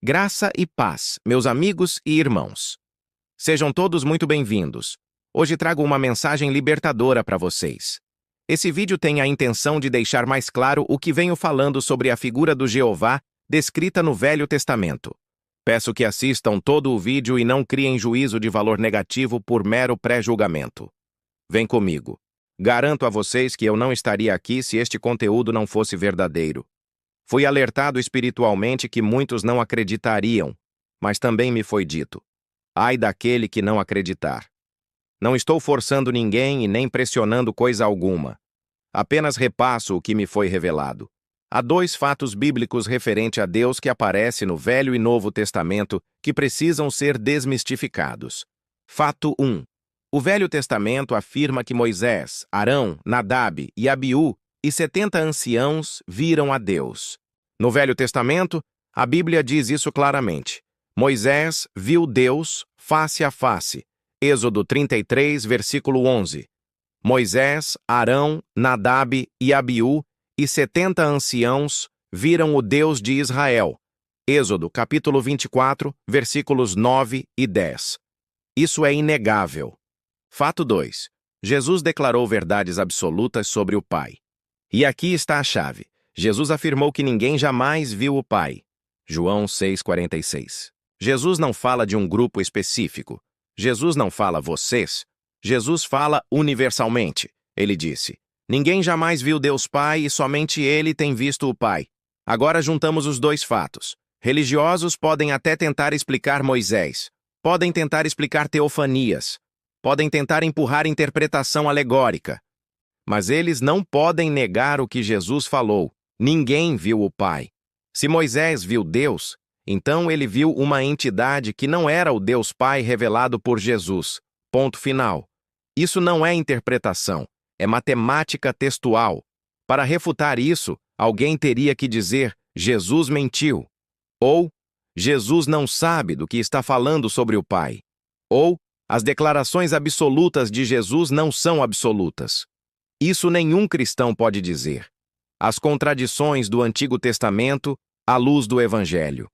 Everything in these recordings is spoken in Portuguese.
Graça e paz, meus amigos e irmãos. Sejam todos muito bem-vindos. Hoje trago uma mensagem libertadora para vocês. Esse vídeo tem a intenção de deixar mais claro o que venho falando sobre a figura do Jeová descrita no Velho Testamento. Peço que assistam todo o vídeo e não criem juízo de valor negativo por mero pré-julgamento. Vem comigo. Garanto a vocês que eu não estaria aqui se este conteúdo não fosse verdadeiro. Fui alertado espiritualmente que muitos não acreditariam, mas também me foi dito: ai daquele que não acreditar. Não estou forçando ninguém e nem pressionando coisa alguma. Apenas repasso o que me foi revelado. Há dois fatos bíblicos referentes a Deus que aparecem no Velho e Novo Testamento que precisam ser desmistificados. Fato 1. O Velho Testamento afirma que Moisés, Arão, Nadab e Abiú e 70 anciãos viram a Deus. No Velho Testamento, a Bíblia diz isso claramente. Moisés viu Deus face a face. Êxodo 33, versículo 11. Moisés, Arão, Nadab e Abiú e 70 anciãos viram o Deus de Israel. Êxodo capítulo 24, versículos 9 e 10. Isso é inegável. Fato 2. Jesus declarou verdades absolutas sobre o Pai. E aqui está a chave. Jesus afirmou que ninguém jamais viu o Pai. João 6,46. Jesus não fala de um grupo específico. Jesus não fala vocês. Jesus fala universalmente. Ele disse: ninguém jamais viu Deus Pai e somente Ele tem visto o Pai. Agora juntamos os dois fatos. Religiosos podem até tentar explicar Moisés. Podem tentar explicar teofanias. Podem tentar empurrar interpretação alegórica. Mas eles não podem negar o que Jesus falou. Ninguém viu o Pai. Se Moisés viu Deus, então ele viu uma entidade que não era o Deus Pai revelado por Jesus. Ponto final. Isso não é interpretação, é matemática textual. Para refutar isso, alguém teria que dizer: Jesus mentiu. Ou, Jesus não sabe do que está falando sobre o Pai. Ou, as declarações absolutas de Jesus não são absolutas. Isso nenhum cristão pode dizer. As contradições do Antigo Testamento à luz do Evangelho.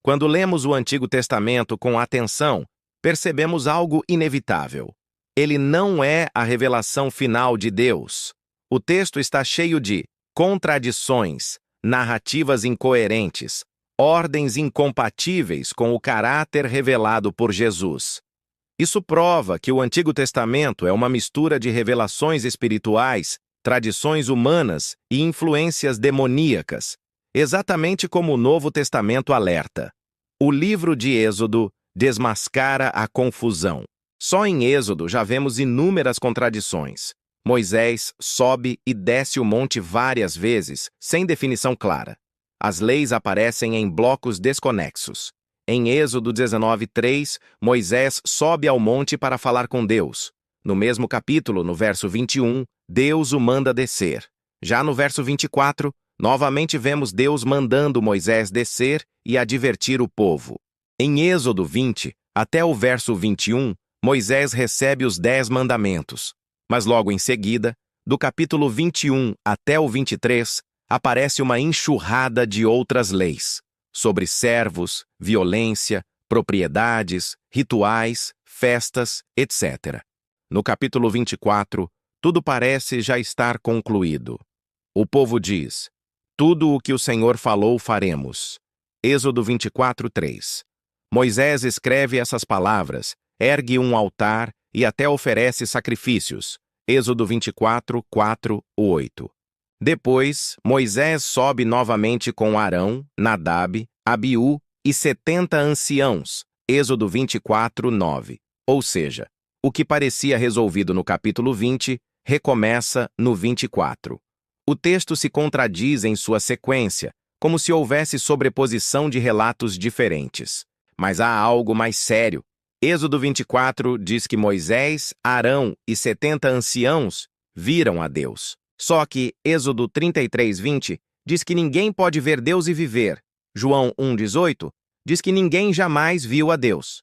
Quando lemos o Antigo Testamento com atenção, percebemos algo inevitável. Ele não é a revelação final de Deus. O texto está cheio de contradições, narrativas incoerentes, ordens incompatíveis com o caráter revelado por Jesus. Isso prova que o Antigo Testamento é uma mistura de revelações espirituais, tradições humanas e influências demoníacas, exatamente como o Novo Testamento alerta. O livro de Êxodo desmascara a confusão. Só em Êxodo já vemos inúmeras contradições. Moisés sobe e desce o monte várias vezes, sem definição clara. As leis aparecem em blocos desconexos. Em Êxodo 19:3, Moisés sobe ao monte para falar com Deus. No mesmo capítulo, no verso 21, Deus o manda descer. Já no verso 24, novamente vemos Deus mandando Moisés descer e advertir o povo. Em Êxodo 20, até o verso 21, Moisés recebe os 10 mandamentos. Mas logo em seguida, do capítulo 21 até o 23, aparece uma enxurrada de outras leis, sobre servos, violência, propriedades, rituais, festas, etc. No capítulo 24, tudo parece já estar concluído. O povo diz: tudo o que o Senhor falou faremos. Êxodo 24:3. Moisés escreve essas palavras, ergue um altar e até oferece sacrifícios. Êxodo 24:4-8. Depois, Moisés sobe novamente com Arão, Nadab, Abiú e 70 anciãos. Êxodo 24:9. Ou seja, o que parecia resolvido no capítulo 20 recomeça no 24. O texto se contradiz em sua sequência, como se houvesse sobreposição de relatos diferentes. Mas há algo mais sério. Êxodo 24 diz que Moisés, Arão e 70 anciãos viram a Deus. Só que Êxodo 33:20 diz que ninguém pode ver Deus e viver. João 1:18 diz que ninguém jamais viu a Deus.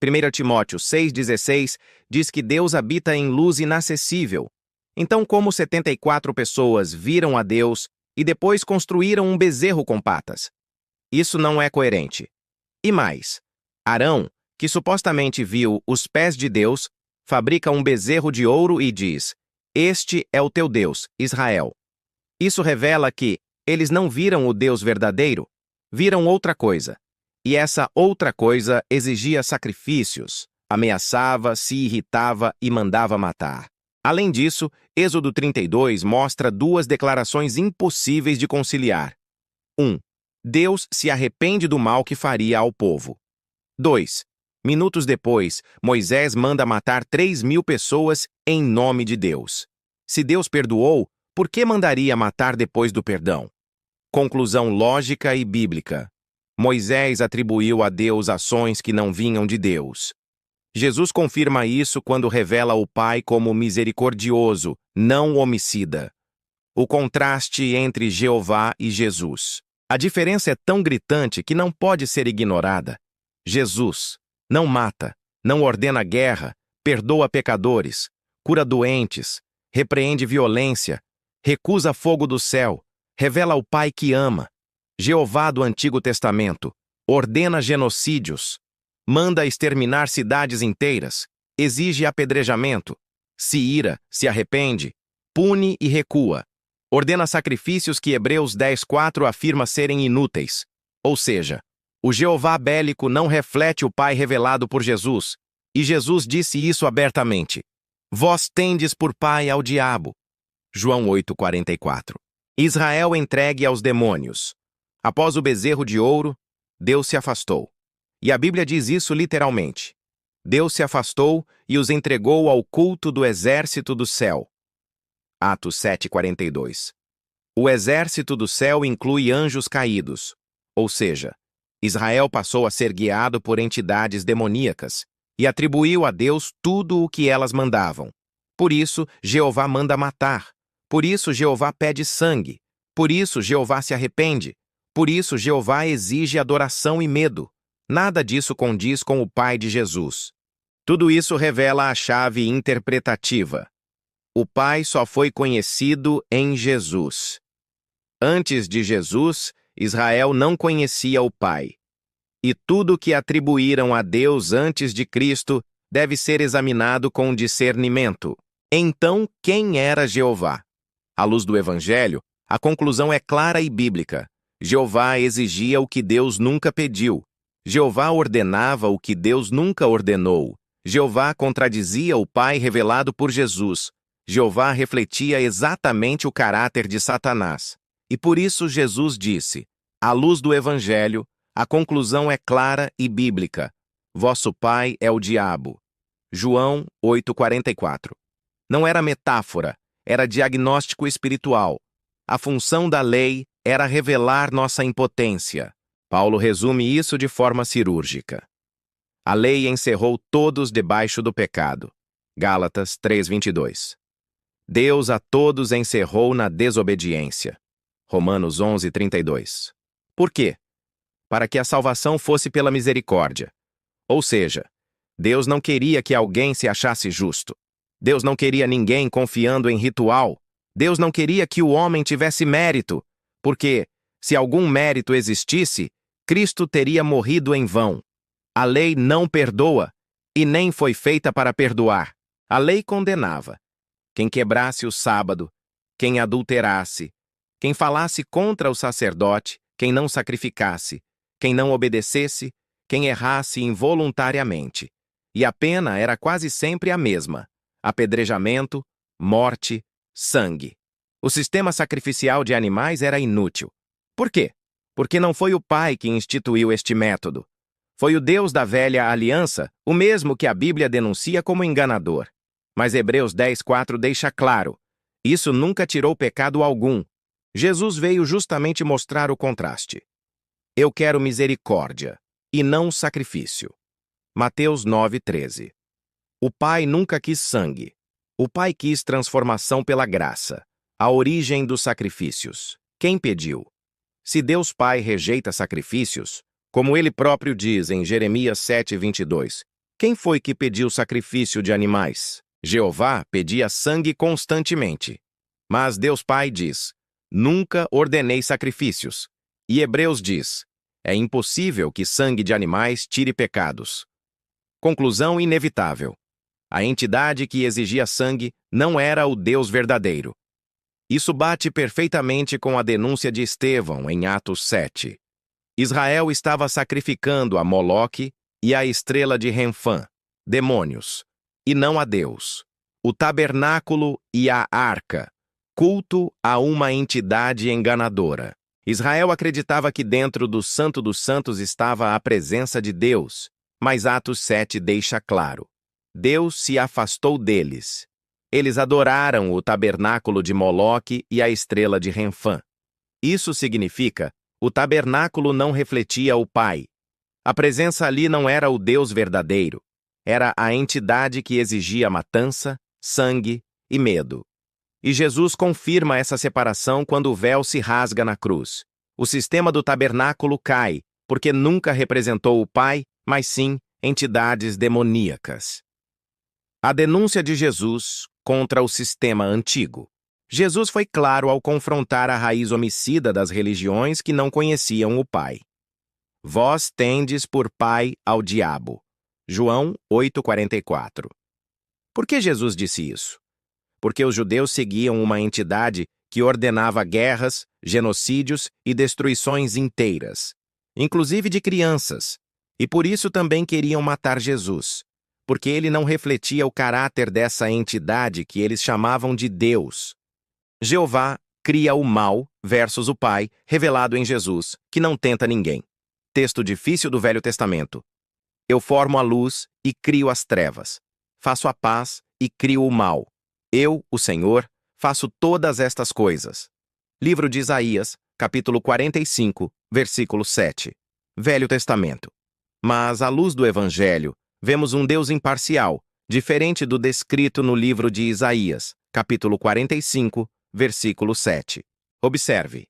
1 Timóteo 6,16 diz que Deus habita em luz inacessível. Então, como 74 pessoas viram a Deus e depois construíram um bezerro com patas? Isso não é coerente. E mais, Arão, que supostamente viu os pés de Deus, fabrica um bezerro de ouro e diz: "Este é o teu Deus, Israel." Isso revela que eles não viram o Deus verdadeiro, viram outra coisa. E essa outra coisa exigia sacrifícios, ameaçava, se irritava e mandava matar. Além disso, Êxodo 32 mostra duas declarações impossíveis de conciliar. 1. Deus se arrepende do mal que faria ao povo. 2. Minutos depois, Moisés manda matar 3.000 pessoas em nome de Deus. Se Deus perdoou, por que mandaria matar depois do perdão? Conclusão lógica e bíblica. Moisés atribuiu a Deus ações que não vinham de Deus. Jesus confirma isso quando revela o Pai como misericordioso, não homicida. O contraste entre Jeová e Jesus. A diferença é tão gritante que não pode ser ignorada. Jesus não mata, não ordena guerra, perdoa pecadores, cura doentes, repreende violência, recusa fogo do céu, revela o Pai que ama. Jeová do Antigo Testamento ordena genocídios, manda exterminar cidades inteiras, exige apedrejamento, se ira, se arrepende, pune e recua. Ordena sacrifícios que Hebreus 10:4 afirma serem inúteis. Ou seja, o Jeová bélico não reflete o Pai revelado por Jesus, e Jesus disse isso abertamente. Vós tendes por pai ao diabo. João 8:44. Israel entregue aos demônios. Após o bezerro de ouro, Deus se afastou. E a Bíblia diz isso literalmente. Deus se afastou e os entregou ao culto do exército do céu. Atos 7:42. O exército do céu inclui anjos caídos, ou seja, Israel passou a ser guiado por entidades demoníacas e atribuiu a Deus tudo o que elas mandavam. Por isso, Jeová manda matar. Por isso, Jeová pede sangue. Por isso, Jeová se arrepende. Por isso, Jeová exige adoração e medo. Nada disso condiz com o Pai de Jesus. Tudo isso revela a chave interpretativa. O Pai só foi conhecido em Jesus. Antes de Jesus, Israel não conhecia o Pai. E tudo que atribuíram a Deus antes de Cristo deve ser examinado com discernimento. Então, quem era Jeová? À luz do Evangelho, a conclusão é clara e bíblica. Jeová exigia o que Deus nunca pediu. Jeová ordenava o que Deus nunca ordenou. Jeová contradizia o Pai revelado por Jesus. Jeová refletia exatamente o caráter de Satanás. E por isso Jesus disse, à luz do Evangelho, a conclusão é clara e bíblica. Vosso pai é o diabo. João 8:44. Não era metáfora, era diagnóstico espiritual. A função da lei era revelar nossa impotência. Paulo resume isso de forma cirúrgica. A lei encerrou todos debaixo do pecado. Gálatas 3:22. Deus a todos encerrou na desobediência. Romanos 11:32. Por quê? Para que a salvação fosse pela misericórdia. Ou seja, Deus não queria que alguém se achasse justo. Deus não queria ninguém confiando em ritual. Deus não queria que o homem tivesse mérito, porque, se algum mérito existisse, Cristo teria morrido em vão. A lei não perdoa, e nem foi feita para perdoar. A lei condenava. Quem quebrasse o sábado, quem adulterasse, quem falasse contra o sacerdote, quem não sacrificasse, quem não obedecesse, quem errasse involuntariamente. E a pena era quase sempre a mesma: apedrejamento, morte, sangue. O sistema sacrificial de animais era inútil. Por quê? Porque não foi o Pai que instituiu este método. Foi o Deus da velha aliança, o mesmo que a Bíblia denuncia como enganador. Mas Hebreus 10:4 deixa claro: isso nunca tirou pecado algum. Jesus veio justamente mostrar o contraste. Eu quero misericórdia, e não sacrifício. Mateus 9:13. O Pai nunca quis sangue. O Pai quis transformação pela graça, a origem dos sacrifícios. Quem pediu? Se Deus Pai rejeita sacrifícios, como ele próprio diz em Jeremias 7:22, quem foi que pediu sacrifício de animais? Jeová pedia sangue constantemente. Mas Deus Pai diz, nunca ordenei sacrifícios. E Hebreus diz, É impossível que sangue de animais tire pecados. Conclusão inevitável. A entidade que exigia sangue não era o Deus verdadeiro. Isso bate perfeitamente com a denúncia de Estevão em Atos 7. Israel estava sacrificando a Moloque e a estrela de Renfã, demônios, e não a Deus. O tabernáculo e a arca, culto a uma entidade enganadora. Israel acreditava que dentro do Santo dos Santos estava a presença de Deus, mas Atos 7 deixa claro: Deus se afastou deles. Eles adoraram o tabernáculo de Moloque e a estrela de Renfã. Isso significa: o tabernáculo não refletia o Pai. A presença ali não era o Deus verdadeiro. Era a entidade que exigia matança, sangue e medo. E Jesus confirma essa separação quando o véu se rasga na cruz. O sistema do tabernáculo cai, porque nunca representou o Pai, mas sim entidades demoníacas. A denúncia de Jesus contra o sistema antigo. Jesus foi claro ao confrontar a raiz homicida das religiões que não conheciam o Pai. Vós tendes por pai ao diabo. João 8,44. Por que Jesus disse isso? Porque os judeus seguiam uma entidade que ordenava guerras, genocídios e destruições inteiras, inclusive de crianças, e por isso também queriam matar Jesus, porque ele não refletia o caráter dessa entidade que eles chamavam de Deus. Jeová cria o mal versus o Pai, revelado em Jesus, que não tenta ninguém. Texto difícil do Velho Testamento. Eu formo a luz e crio as trevas. Faço a paz e crio o mal. Eu, o Senhor, faço todas estas coisas. Livro de Isaías, capítulo 45, versículo 7. Velho Testamento. Mas, à luz do Evangelho, vemos um Deus imparcial, diferente do descrito no livro de Isaías, capítulo 45, versículo 7. Observe.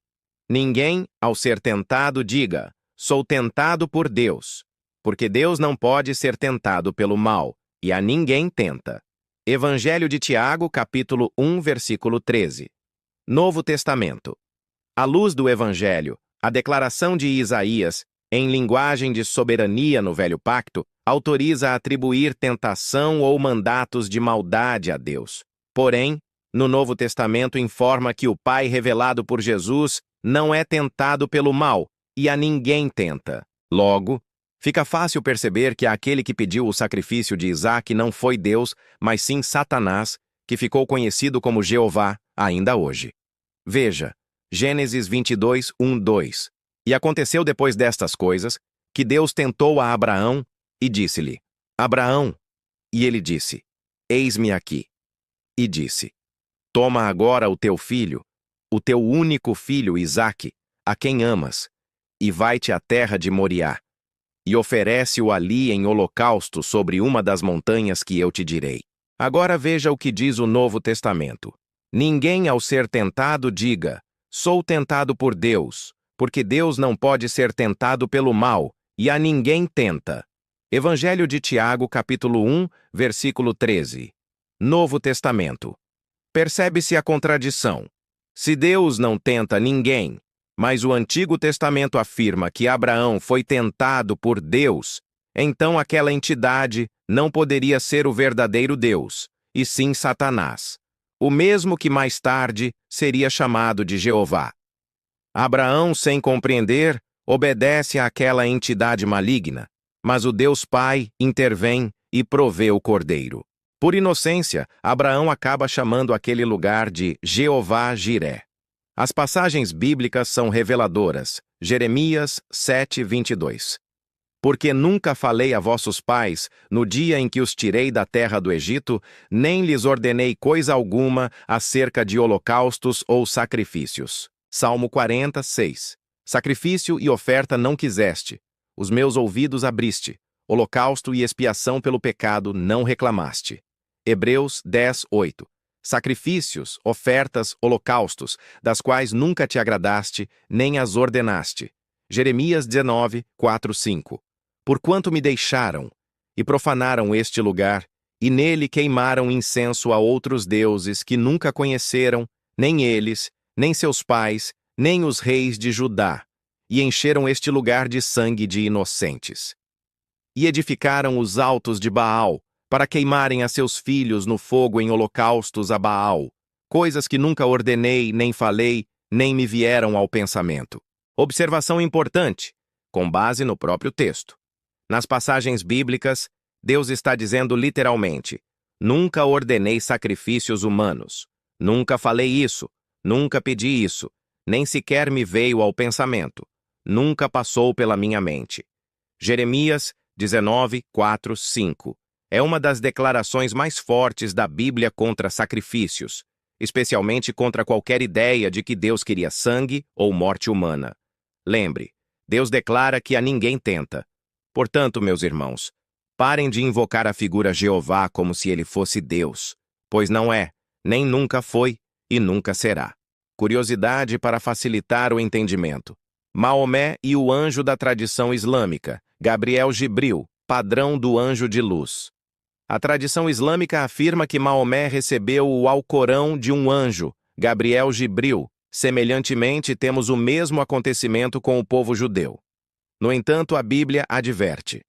Ninguém, ao ser tentado, diga: sou tentado por Deus, porque Deus não pode ser tentado pelo mal, e a ninguém tenta. Evangelho de Tiago, capítulo 1, versículo 13. Novo Testamento. À luz do Evangelho, a declaração de Isaías, em linguagem de soberania no Velho Pacto, autoriza a atribuir tentação ou mandatos de maldade a Deus. Porém, no Novo Testamento informa que o Pai revelado por Jesus não é tentado pelo mal, e a ninguém tenta. Logo, fica fácil perceber que aquele que pediu o sacrifício de Isaque não foi Deus, mas sim Satanás, que ficou conhecido como Jeová ainda hoje. Veja, Gênesis 22, 1, 2. E aconteceu depois destas coisas, que Deus tentou a Abraão e disse-lhe: Abraão. E ele disse: Eis-me aqui. E disse: Toma agora o teu filho, o teu único filho Isaque, a quem amas, e vai-te à terra de Moriá, e oferece-o ali em holocausto sobre uma das montanhas que eu te direi. Agora veja o que diz o Novo Testamento. Ninguém, ao ser tentado, diga: sou tentado por Deus, porque Deus não pode ser tentado pelo mal, e a ninguém tenta. Evangelho de Tiago, capítulo 1, versículo 13. Novo Testamento. Percebe-se a contradição. Se Deus não tenta ninguém, mas o Antigo Testamento afirma que Abraão foi tentado por Deus, então aquela entidade não poderia ser o verdadeiro Deus, e sim Satanás, o mesmo que mais tarde seria chamado de Jeová. Abraão, sem compreender, obedece àquela entidade maligna, mas o Deus Pai intervém e provê o cordeiro. Por inocência, Abraão acaba chamando aquele lugar de Jeová-Jiré. As passagens bíblicas são reveladoras. Jeremias 7, 22. Porque nunca falei a vossos pais, no dia em que os tirei da terra do Egito, nem lhes ordenei coisa alguma acerca de holocaustos ou sacrifícios. Salmo 40, 6. Sacrifício e oferta não quiseste, os meus ouvidos abriste, holocausto e expiação pelo pecado não reclamaste. Hebreus 10, 8. Sacrifícios, ofertas, holocaustos, das quais nunca te agradaste, nem as ordenaste. Jeremias 19, 4, 5. Porquanto me deixaram, e profanaram este lugar, e nele queimaram incenso a outros deuses que nunca conheceram, nem eles, nem seus pais, nem os reis de Judá. e encheram este lugar de sangue de inocentes. E edificaram os altos de Baal, para queimarem a seus filhos no fogo em holocaustos a Baal, coisas que nunca ordenei, nem falei, nem me vieram ao pensamento. Observação importante, com base no próprio texto. Nas passagens bíblicas, Deus está dizendo literalmente: nunca ordenei sacrifícios humanos, nunca falei isso, nunca pedi isso, nem sequer me veio ao pensamento, nunca passou pela minha mente. Jeremias 19, 4, 5 é uma das declarações mais fortes da Bíblia contra sacrifícios, especialmente contra qualquer ideia de que Deus queria sangue ou morte humana. Lembre, Deus declara que a ninguém tenta. Portanto, meus irmãos, parem de invocar a figura Jeová como se ele fosse Deus, pois não é, nem nunca foi e nunca será. Curiosidade para facilitar o entendimento. Maomé e o anjo da tradição islâmica, Gabriel Jibril, padrão do anjo de luz. A tradição islâmica afirma que Maomé recebeu o Alcorão de um anjo, Gabriel Jibril. Semelhantemente, temos o mesmo acontecimento com o povo judeu. No entanto, a Bíblia adverte: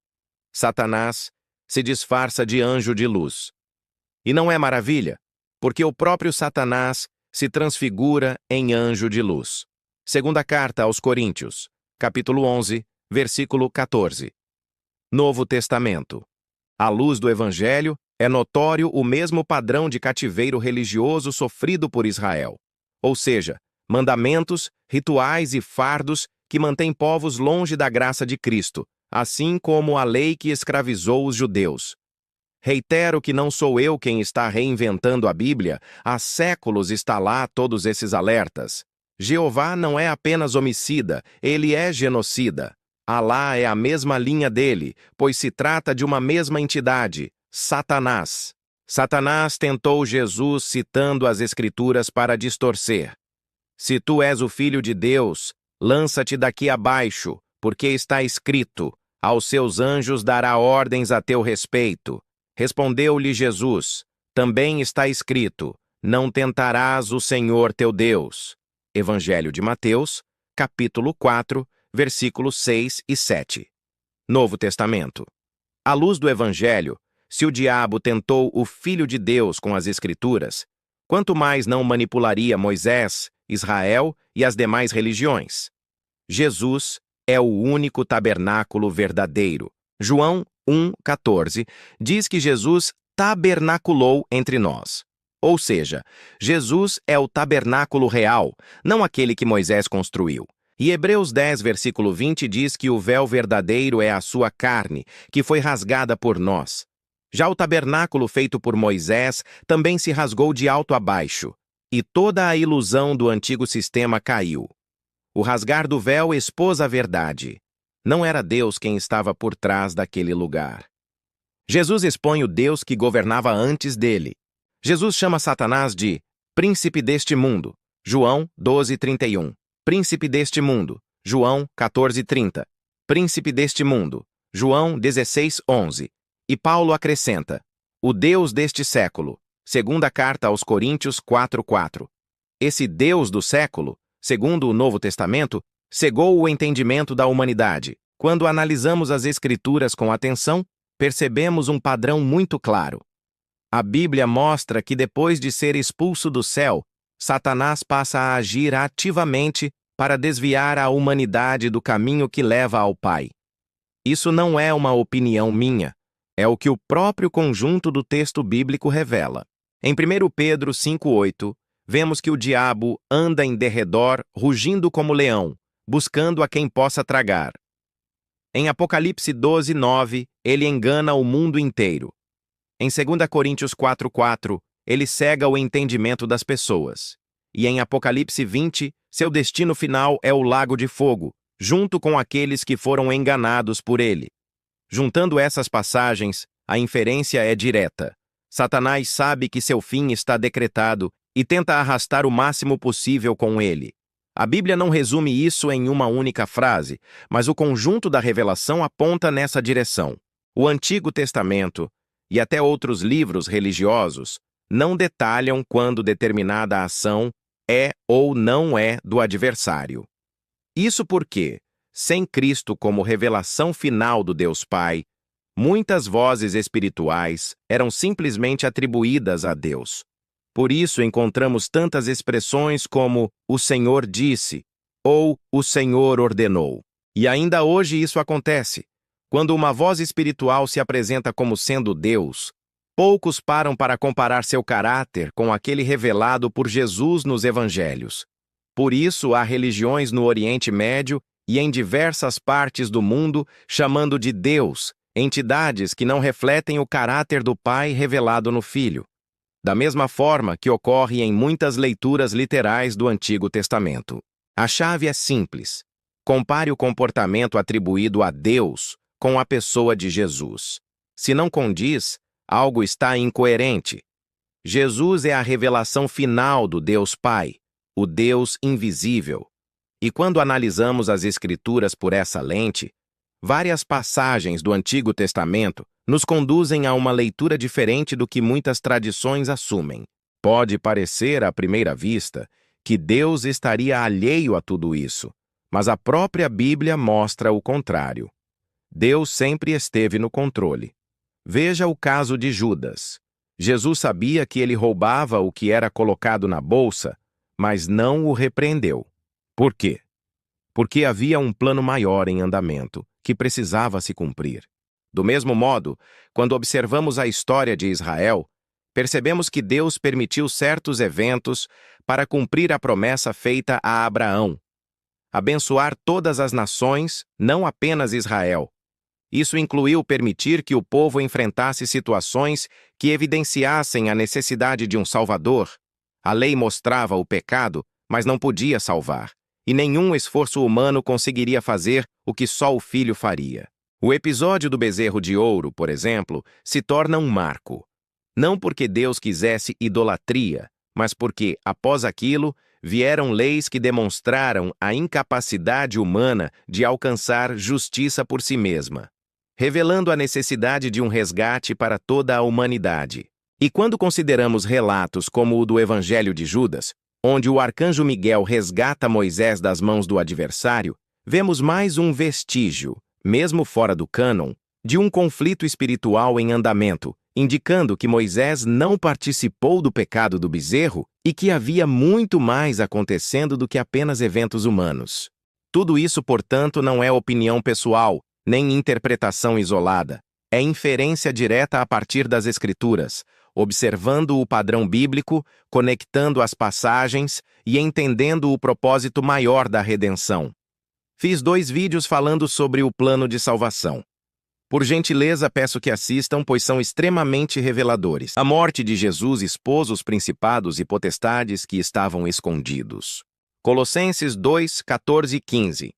Satanás se disfarça de anjo de luz. E não é maravilha, porque o próprio Satanás se transfigura em anjo de luz. Segunda carta aos Coríntios, capítulo 11, versículo 14. Novo Testamento. À luz do Evangelho, é notório o mesmo padrão de cativeiro religioso sofrido por Israel. Ou seja, mandamentos, rituais e fardos que mantêm povos longe da graça de Cristo, assim como a lei que escravizou os judeus. Reitero que não sou eu quem está reinventando a Bíblia, há séculos está lá todos esses alertas. Jeová não é apenas homicida, ele é genocida. Alá é a mesma linha dele, pois se trata de uma mesma entidade, Satanás. Satanás tentou Jesus citando as Escrituras para distorcer. Se tu és o Filho de Deus, lança-te daqui abaixo, porque está escrito: aos seus anjos dará ordens a teu respeito. Respondeu-lhe Jesus: também está escrito: não tentarás o Senhor teu Deus. Evangelho de Mateus, capítulo 4, versículos 6 e 7. Novo Testamento. À luz do Evangelho, se o diabo tentou o Filho de Deus com as Escrituras, quanto mais não manipularia Moisés, Israel e as demais religiões? Jesus é o único tabernáculo verdadeiro. João 1,14 diz que Jesus tabernaculou entre nós. Ou seja, Jesus é o tabernáculo real, não aquele que Moisés construiu. E Hebreus 10, versículo 20 diz que o véu verdadeiro é a sua carne, que foi rasgada por nós. Já o tabernáculo feito por Moisés também se rasgou de alto a baixo, e toda a ilusão do antigo sistema caiu. O rasgar do véu expôs a verdade. Não era Deus quem estava por trás daquele lugar. Jesus expõe o Deus que governava antes dele. Jesus chama Satanás de príncipe deste mundo. João 12:31. Príncipe deste mundo. João 14:30. Príncipe deste mundo. João 16:11. E Paulo acrescenta: o Deus deste século. Segunda carta aos Coríntios 4:4. Esse Deus do século, segundo o Novo Testamento, cegou o entendimento da humanidade. Quando analisamos as Escrituras com atenção, percebemos um padrão muito claro. A Bíblia mostra que depois de ser expulso do céu, Satanás passa a agir ativamente para desviar a humanidade do caminho que leva ao Pai. Isso não é uma opinião minha, é o que o próprio conjunto do texto bíblico revela. Em 1 Pedro 5:8, vemos que o diabo anda em derredor, rugindo como leão, buscando a quem possa tragar. Em Apocalipse 12:9, ele engana o mundo inteiro. Em 2 Coríntios 4:4, ele cega o entendimento das pessoas. E em Apocalipse 20, seu destino final é o lago de fogo, junto com aqueles que foram enganados por ele. Juntando essas passagens, a inferência é direta. Satanás sabe que seu fim está decretado e tenta arrastar o máximo possível com ele. A Bíblia não resume isso em uma única frase, mas o conjunto da revelação aponta nessa direção. O Antigo Testamento, e até outros livros religiosos, não detalham quando determinada ação é ou não é do adversário. Isso porque, sem Cristo como revelação final do Deus Pai, muitas vozes espirituais eram simplesmente atribuídas a Deus. Por isso encontramos tantas expressões como "o Senhor disse" ou "o Senhor ordenou". E ainda hoje isso acontece. Quando uma voz espiritual se apresenta como sendo Deus, poucos param para comparar seu caráter com aquele revelado por Jesus nos Evangelhos. Por isso há religiões no Oriente Médio e em diversas partes do mundo chamando de Deus entidades que não refletem o caráter do Pai revelado no Filho. Da mesma forma que ocorre em muitas leituras literais do Antigo Testamento. A chave é simples. Compare o comportamento atribuído a Deus com a pessoa de Jesus. Se não condiz, algo está incoerente. Jesus é a revelação final do Deus Pai, o Deus invisível. E quando analisamos as Escrituras por essa lente, várias passagens do Antigo Testamento nos conduzem a uma leitura diferente do que muitas tradições assumem. Pode parecer, à primeira vista, que Deus estaria alheio a tudo isso, mas a própria Bíblia mostra o contrário. Deus sempre esteve no controle. Veja o caso de Judas. Jesus sabia que ele roubava o que era colocado na bolsa, mas não o repreendeu. Por quê? Porque havia um plano maior em andamento, que precisava se cumprir. Do mesmo modo, quando observamos a história de Israel, percebemos que Deus permitiu certos eventos para cumprir a promessa feita a Abraão: abençoar todas as nações, não apenas Israel. Isso incluiu permitir que o povo enfrentasse situações que evidenciassem a necessidade de um Salvador. A lei mostrava o pecado, mas não podia salvar, e nenhum esforço humano conseguiria fazer o que só o Filho faria. O episódio do bezerro de ouro, por exemplo, se torna um marco. Não porque Deus quisesse idolatria, mas porque, após aquilo, vieram leis que demonstraram a incapacidade humana de alcançar justiça por si mesma, revelando a necessidade de um resgate para toda a humanidade. E quando consideramos relatos como o do Evangelho de Judas, onde o arcanjo Miguel resgata Moisés das mãos do adversário, vemos mais um vestígio, mesmo fora do cânon, de um conflito espiritual em andamento, indicando que Moisés não participou do pecado do bezerro e que havia muito mais acontecendo do que apenas eventos humanos. Tudo isso, portanto, não é opinião pessoal, nem interpretação isolada. É inferência direta a partir das Escrituras, observando o padrão bíblico, conectando as passagens e entendendo o propósito maior da redenção. Fiz 2 vídeos falando sobre o plano de salvação. Por gentileza, peço que assistam, pois são extremamente reveladores. A morte de Jesus expôs os principados e potestades que estavam escondidos. Colossenses 2, 14 e 15.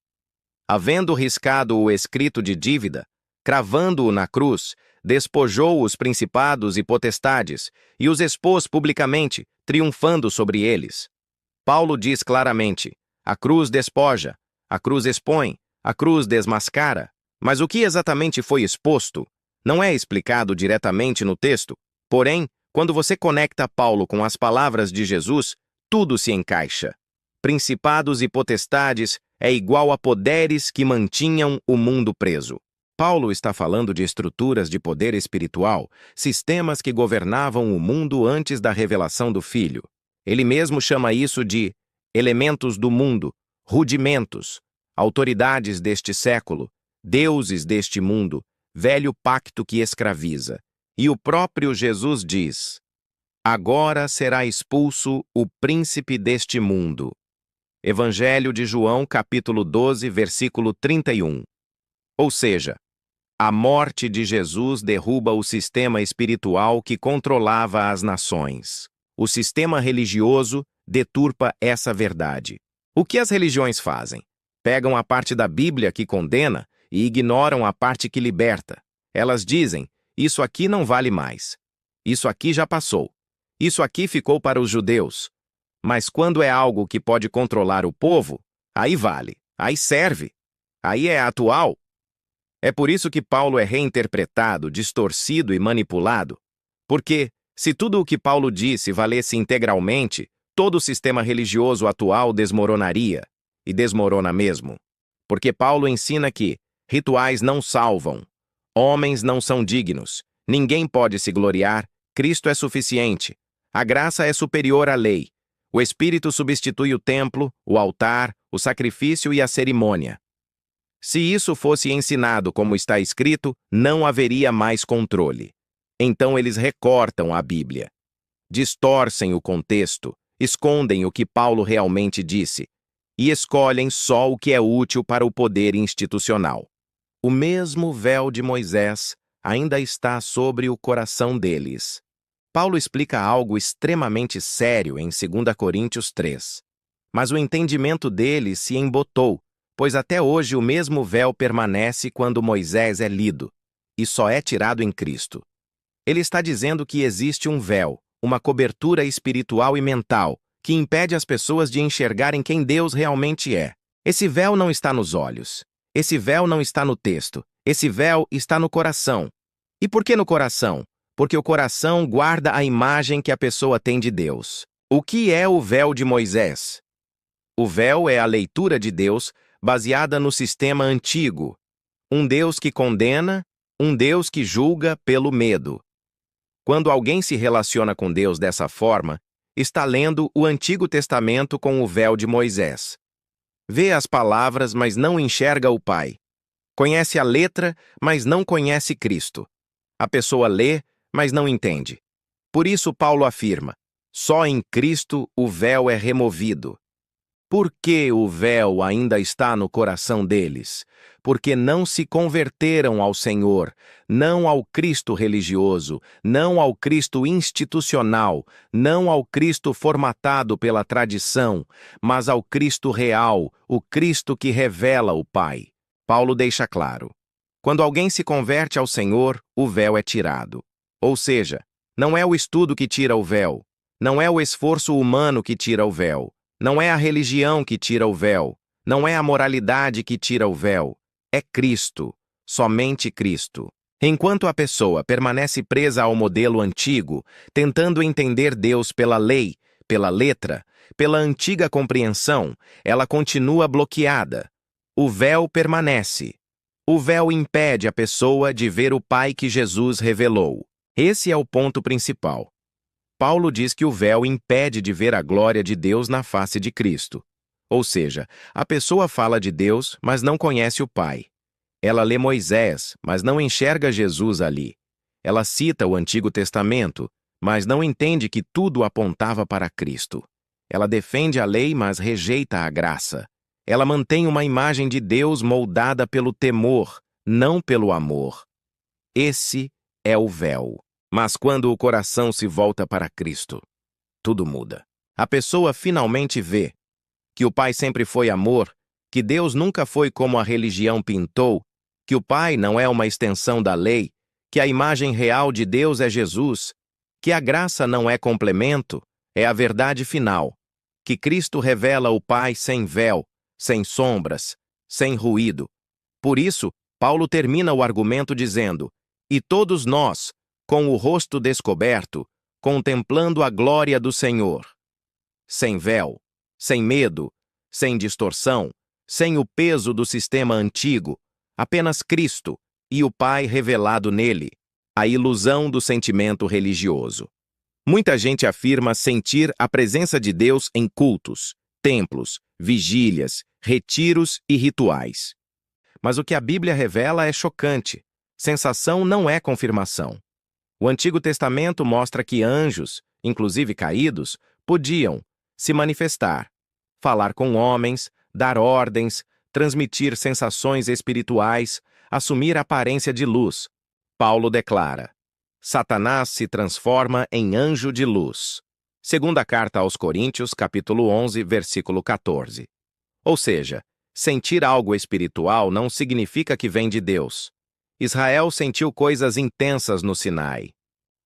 Havendo riscado o escrito de dívida, cravando-o na cruz, despojou os principados e potestades e os expôs publicamente, triunfando sobre eles. Paulo diz claramente: a cruz despoja, a cruz expõe, a cruz desmascara. Mas o que exatamente foi exposto não é explicado diretamente no texto. Porém, quando você conecta Paulo com as palavras de Jesus, tudo se encaixa. Principados e potestades é igual a poderes que mantinham o mundo preso. Paulo está falando de estruturas de poder espiritual, sistemas que governavam o mundo antes da revelação do Filho. Ele mesmo chama isso de elementos do mundo, rudimentos, autoridades deste século, deuses deste mundo, velho pacto que escraviza. E o próprio Jesus diz: agora será expulso o príncipe deste mundo. Evangelho de João, capítulo 12, versículo 31. Ou seja, a morte de Jesus derruba o sistema espiritual que controlava as nações. O sistema religioso deturpa essa verdade. O que as religiões fazem? Pegam a parte da Bíblia que condena e ignoram a parte que liberta. Elas dizem: isso aqui não vale mais. Isso aqui já passou. Isso aqui ficou para os judeus. Mas quando é algo que pode controlar o povo, aí vale, aí serve, aí é atual. É por isso que Paulo é reinterpretado, distorcido e manipulado. Porque, se tudo o que Paulo disse valesse integralmente, todo o sistema religioso atual desmoronaria, e desmorona mesmo. porque Paulo ensina que rituais não salvam, homens não são dignos, ninguém pode se gloriar, Cristo é suficiente, a graça é superior à lei, o Espírito substitui o templo, o altar, o sacrifício e a cerimônia. Se isso fosse ensinado como está escrito, não haveria mais controle. Então eles recortam a Bíblia, distorcem o contexto, escondem o que Paulo realmente disse e escolhem só o que é útil para o poder institucional. O mesmo véu de Moisés ainda está sobre o coração deles. Paulo explica algo extremamente sério em 2 Coríntios 3. Mas o entendimento deles se embotou, pois até hoje o mesmo véu permanece quando Moisés é lido, e só é tirado em Cristo. Ele está dizendo que existe um véu, uma cobertura espiritual e mental, que impede as pessoas de enxergarem quem Deus realmente é. Esse véu não está nos olhos. Esse véu não está no texto. Esse véu está no coração. E por que no coração? Porque o coração guarda a imagem que a pessoa tem de Deus. O que é o véu de Moisés? O véu é a leitura de Deus baseada no sistema antigo. Um Deus que condena, um Deus que julga pelo medo. Quando alguém se relaciona com Deus dessa forma, está lendo o Antigo Testamento com o véu de Moisés. Vê as palavras, mas não enxerga o Pai. Conhece a letra, mas não conhece Cristo. A pessoa lê, mas não entende. Por isso Paulo afirma, só em Cristo o véu é removido. Por que o véu ainda está no coração deles? Porque não se converteram ao Senhor, não ao Cristo religioso, não ao Cristo institucional, não ao Cristo formatado pela tradição, mas ao Cristo real, o Cristo que revela o Pai. Paulo deixa claro. Quando alguém se converte ao Senhor, o véu é tirado. Ou seja, não é o estudo que tira o véu, não é o esforço humano que tira o véu, não é a religião que tira o véu, não é a moralidade que tira o véu, é Cristo, somente Cristo. Enquanto a pessoa permanece presa ao modelo antigo, tentando entender Deus pela lei, pela letra, pela antiga compreensão, ela continua bloqueada. O véu permanece. O véu impede a pessoa de ver o Pai que Jesus revelou. Esse é o ponto principal. Paulo diz que o véu impede de ver a glória de Deus na face de Cristo. Ou seja, a pessoa fala de Deus, mas não conhece o Pai. Ela lê Moisés, mas não enxerga Jesus ali. Ela cita o Antigo Testamento, mas não entende que tudo apontava para Cristo. Ela defende a lei, mas rejeita a graça. Ela mantém uma imagem de Deus moldada pelo temor, não pelo amor. Esse é o véu. Mas quando o coração se volta para Cristo, tudo muda. A pessoa finalmente vê que o Pai sempre foi amor, que Deus nunca foi como a religião pintou, que o Pai não é uma extensão da lei, que a imagem real de Deus é Jesus, que a graça não é complemento, é a verdade final, que Cristo revela o Pai sem véu, sem sombras, sem ruído. Por isso, Paulo termina o argumento dizendo: "E todos nós, com o rosto descoberto, contemplando a glória do Senhor." Sem véu, sem medo, sem distorção, sem o peso do sistema antigo, apenas Cristo e o Pai revelado nele, a ilusão do sentimento religioso. Muita gente afirma sentir a presença de Deus em cultos, templos, vigílias, retiros e rituais. Mas o que a Bíblia revela é chocante. Sensação não é confirmação. O Antigo Testamento mostra que anjos, inclusive caídos, podiam se manifestar, falar com homens, dar ordens, transmitir sensações espirituais, assumir aparência de luz. Paulo declara: Satanás se transforma em anjo de luz. Segunda carta aos Coríntios, capítulo 11, versículo 14. Ou seja, sentir algo espiritual não significa que vem de Deus. Israel sentiu coisas intensas no Sinai.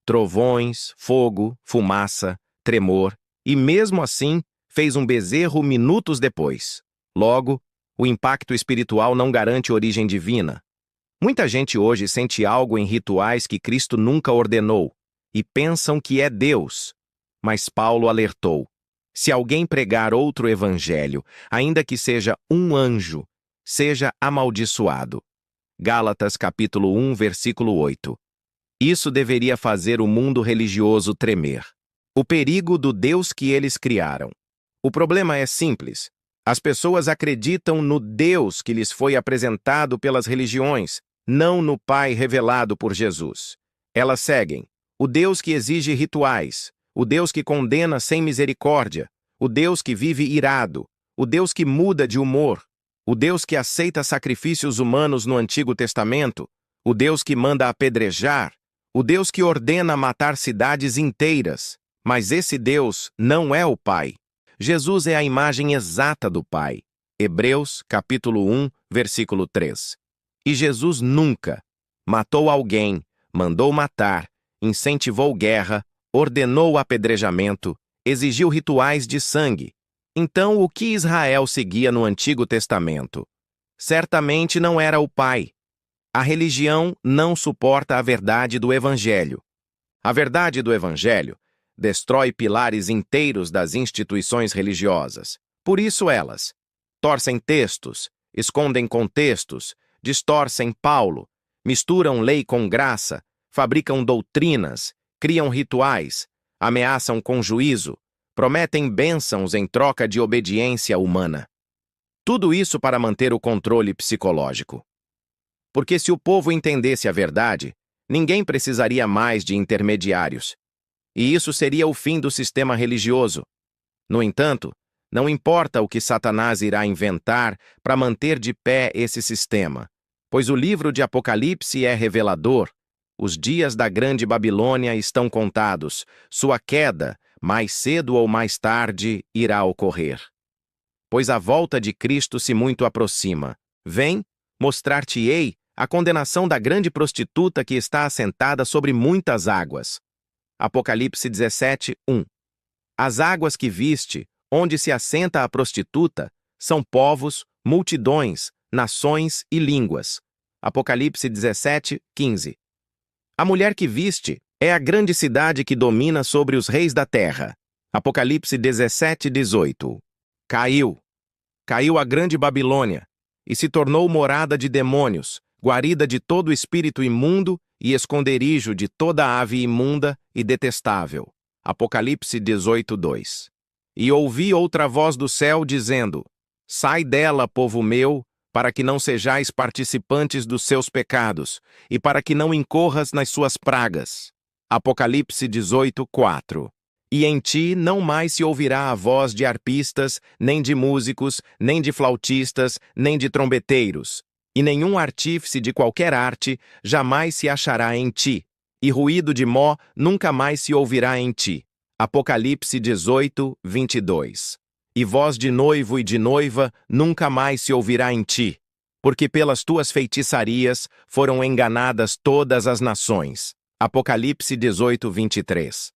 Trovões, fogo, fumaça, tremor, e mesmo assim fez um bezerro minutos depois. Logo, o impacto espiritual não garante origem divina. Muita gente hoje sente algo em rituais que Cristo nunca ordenou e pensam que é Deus. Mas Paulo alertou: se alguém pregar outro evangelho, ainda que seja um anjo, seja amaldiçoado. Gálatas capítulo 1, versículo 8. Isso deveria fazer o mundo religioso tremer. O perigo do Deus que eles criaram. O problema é simples. As pessoas acreditam no Deus que lhes foi apresentado pelas religiões, não no Pai revelado por Jesus. Elas seguem o Deus que exige rituais, o Deus que condena sem misericórdia, o Deus que vive irado, o Deus que muda de humor, o Deus que aceita sacrifícios humanos no Antigo Testamento, o Deus que manda apedrejar, o Deus que ordena matar cidades inteiras. Mas esse Deus não é o Pai. Jesus é a imagem exata do Pai. Hebreus, capítulo 1, versículo 3. E Jesus nunca matou alguém, mandou matar, incentivou guerra, ordenou apedrejamento, exigiu rituais de sangue. Então, o que Israel seguia no Antigo Testamento? Certamente não era o Pai. A religião não suporta a verdade do Evangelho. A verdade do Evangelho destrói pilares inteiros das instituições religiosas. Por isso elas torcem textos, escondem contextos, distorcem Paulo, misturam lei com graça, fabricam doutrinas, criam rituais, ameaçam com juízo, prometem bênçãos em troca de obediência humana. Tudo isso para manter o controle psicológico. Porque se o povo entendesse a verdade, ninguém precisaria mais de intermediários. E isso seria o fim do sistema religioso. No entanto, não importa o que Satanás irá inventar para manter de pé esse sistema, pois o livro de Apocalipse é revelador. Os dias da grande Babilônia estão contados. Sua queda, mais cedo ou mais tarde, irá ocorrer. Pois a volta de Cristo se muito aproxima. Vem, mostrar-te-ei a condenação da grande prostituta que está assentada sobre muitas águas. Apocalipse 17, 1. As águas que viste, onde se assenta a prostituta, são povos, multidões, nações e línguas. Apocalipse 17, 15. A mulher que viste é a grande cidade que domina sobre os reis da terra. Apocalipse 17, 18. Caiu a grande Babilônia, e se tornou morada de demônios, guarida de todo espírito imundo e esconderijo de toda ave imunda e detestável. Apocalipse 18, 2. E ouvi outra voz do céu dizendo: Sai dela, povo meu, para que não sejais participantes dos seus pecados, e para que não incorras nas suas pragas. Apocalipse 18, 4. E em ti não mais se ouvirá a voz de arpistas, nem de músicos, nem de flautistas, nem de trombeteiros, e nenhum artífice de qualquer arte jamais se achará em ti, e ruído de mó nunca mais se ouvirá em ti. Apocalipse 18, 22. E voz de noivo e de noiva nunca mais se ouvirá em ti, porque pelas tuas feitiçarias foram enganadas todas as nações. Apocalipse 18, 23.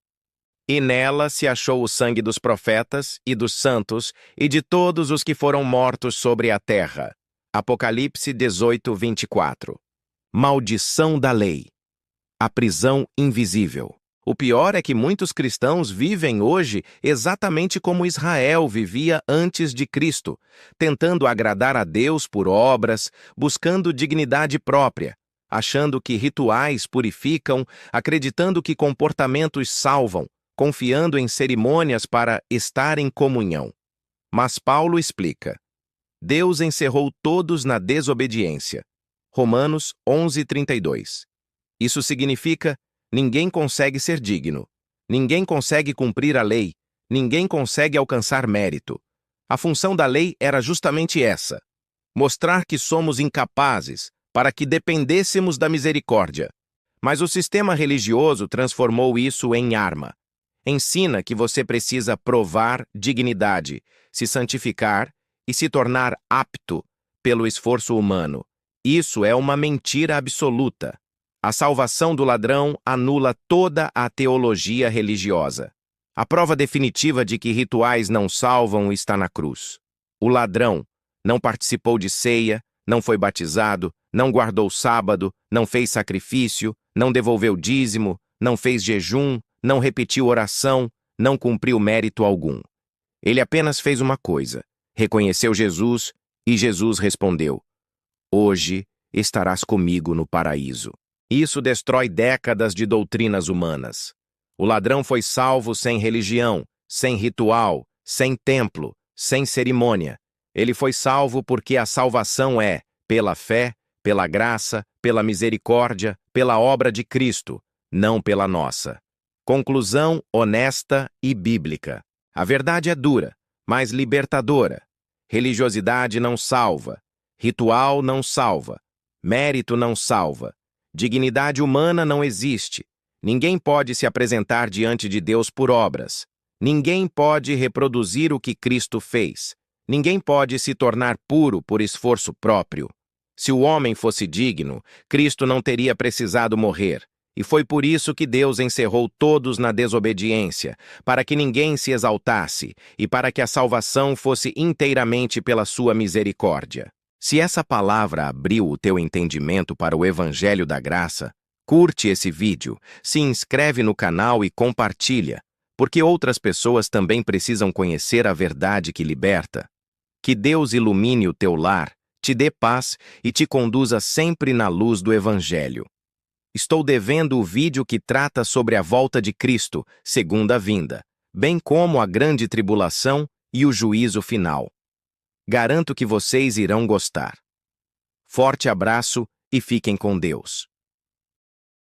E nela se achou o sangue dos profetas e dos santos e de todos os que foram mortos sobre a terra. Apocalipse 18, 24. Maldição da lei. A prisão invisível. O pior é que muitos cristãos vivem hoje exatamente como Israel vivia antes de Cristo, tentando agradar a Deus por obras, buscando dignidade própria, achando que rituais purificam, acreditando que comportamentos salvam, confiando em cerimônias para estar em comunhão. Mas Paulo explica: Deus encerrou todos na desobediência. Romanos 11:32. Isso significa: ninguém consegue ser digno, ninguém consegue cumprir a lei, ninguém consegue alcançar mérito. A função da lei era justamente essa: mostrar que somos incapazes, para que dependêssemos da misericórdia. Mas o sistema religioso transformou isso em arma. Ensina que você precisa provar dignidade, se santificar e se tornar apto pelo esforço humano. Isso é uma mentira absoluta. A salvação do ladrão anula toda a teologia religiosa. A prova definitiva de que rituais não salvam está na cruz. O ladrão não participou de ceia, não foi batizado, não guardou sábado, não fez sacrifício, não devolveu dízimo, não fez jejum, não repetiu oração, não cumpriu mérito algum. Ele apenas fez uma coisa: reconheceu Jesus E Jesus respondeu: Hoje estarás comigo no paraíso. Isso destrói décadas de doutrinas humanas. O ladrão foi salvo sem religião, sem ritual, sem templo, sem cerimônia. Ele foi salvo porque a salvação é, pela fé, pela graça, pela misericórdia, pela obra de Cristo, não pela nossa. Conclusão honesta e bíblica. A verdade é dura, mas libertadora. Religiosidade não salva. Ritual não salva. Mérito não salva. Dignidade humana não existe. Ninguém pode se apresentar diante de Deus por obras. Ninguém pode reproduzir o que Cristo fez. Ninguém pode se tornar puro por esforço próprio. Se o homem fosse digno, Cristo não teria precisado morrer. E foi por isso que Deus encerrou todos na desobediência, para que ninguém se exaltasse e para que a salvação fosse inteiramente pela sua misericórdia. Se essa palavra abriu o teu entendimento para o Evangelho da Graça, curte esse vídeo, se inscreve no canal e compartilha, porque outras pessoas também precisam conhecer a verdade que liberta. Que Deus ilumine o teu lar, te dê paz e te conduza sempre na luz do Evangelho. Estou devendo o vídeo que trata sobre a volta de Cristo, segunda vinda, bem como a grande tribulação e o juízo final. Garanto que vocês irão gostar. Forte abraço e fiquem com Deus.